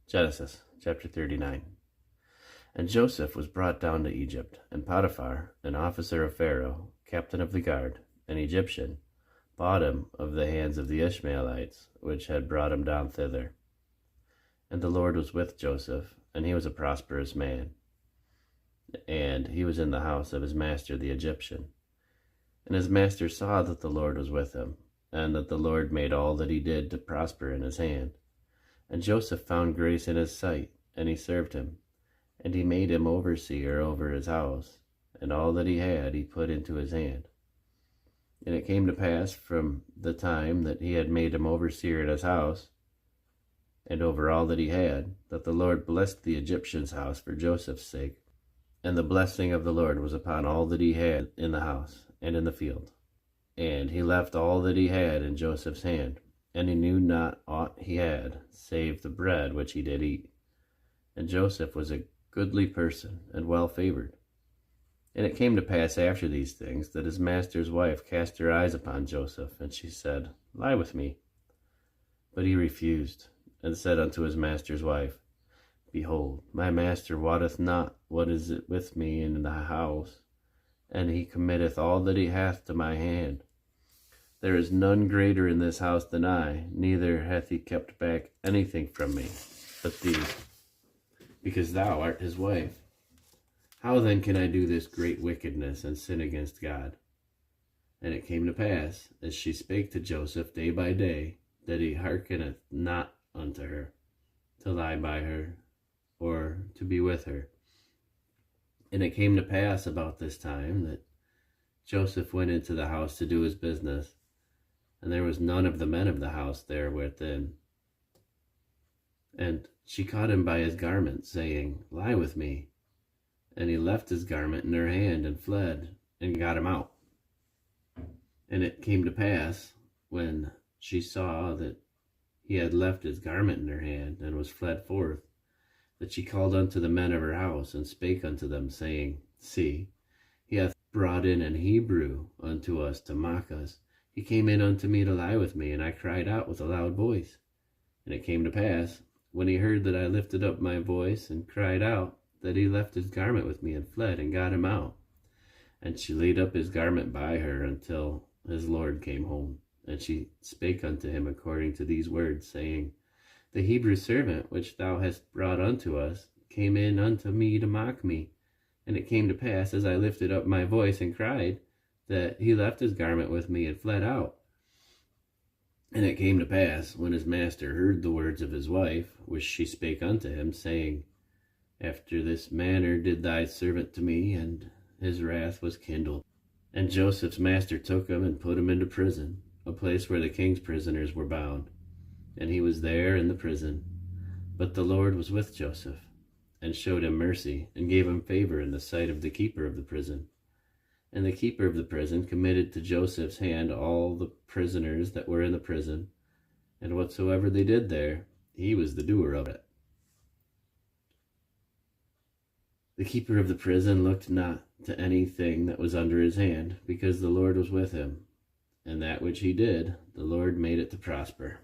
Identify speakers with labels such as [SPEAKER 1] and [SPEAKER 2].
[SPEAKER 1] Genesis chapter 39. And Joseph was brought down to Egypt, and Potiphar, an officer of Pharaoh, captain of the guard, an Egyptian, bought him of the hands of the Ishmaelites, which had brought him down thither. And the Lord was with Joseph, and he was a prosperous man. And he was in the house of his master the Egyptian. And his master saw that the Lord was with him, and that the Lord made all that he did to prosper in his hand. And Joseph found grace in his sight, and he served him. And he made him overseer over his house, and all that he had he put into his hand. And it came to pass from the time that he had made him overseer in his house, and over all that he had, that the Lord blessed the Egyptian's house for Joseph's sake. And the blessing of the Lord was upon all that he had in the house and in the field. And he left all that he had in Joseph's hand, and he knew not aught he had, save the bread which he did eat. And Joseph was a goodly person, and well favored. And it came to pass after these things, that his master's wife cast her eyes upon Joseph, and she said, Lie with me. But he refused, and said unto his master's wife, Behold, my master wotteth not what is it with me in the house, and he committeth all that he hath to my hand. There is none greater in this house than I, neither hath he kept back anything from me, but thee, because thou art his wife. How then can I do this great wickedness and sin against God? And it came to pass, as she spake to Joseph day by day, that he hearkeneth not unto her, to lie by her, or to be with her. And it came to pass about this time that Joseph went into the house to do his business, and there was none of the men of the house there within. And she caught him by his garment, saying, Lie with me. And he left his garment in her hand, and fled, and got him out. And it came to pass, when she saw that he had left his garment in her hand, and was fled forth, that she called unto the men of her house, and spake unto them, saying, See, he hath brought in an Hebrew unto us to mock us. He came in unto me to lie with me, and I cried out with a loud voice. And it came to pass, when he heard that I lifted up my voice and cried out, that he left his garment with me, and fled, and got him out. And she laid up his garment by her until his Lord came home. And she spake unto him according to these words, saying, The Hebrew servant which thou hast brought unto us came in unto me to mock me. And it came to pass, as I lifted up my voice and cried, that he left his garment with me and fled out. And it came to pass, when his master heard the words of his wife, which she spake unto him, saying, After this manner did thy servant to me, and his wrath was kindled. And Joseph's master took him and put him into prison, a place where the king's prisoners were bound. And he was there in the prison. But the Lord was with Joseph, and showed him mercy, and gave him favor in the sight of the keeper of the prison. And the keeper of the prison committed to Joseph's hand all the prisoners that were in the prison, and whatsoever they did there, he was the doer of it. The keeper of the prison looked not to anything that was under his hand, because the Lord was with him, and that which he did, the Lord made it to prosper.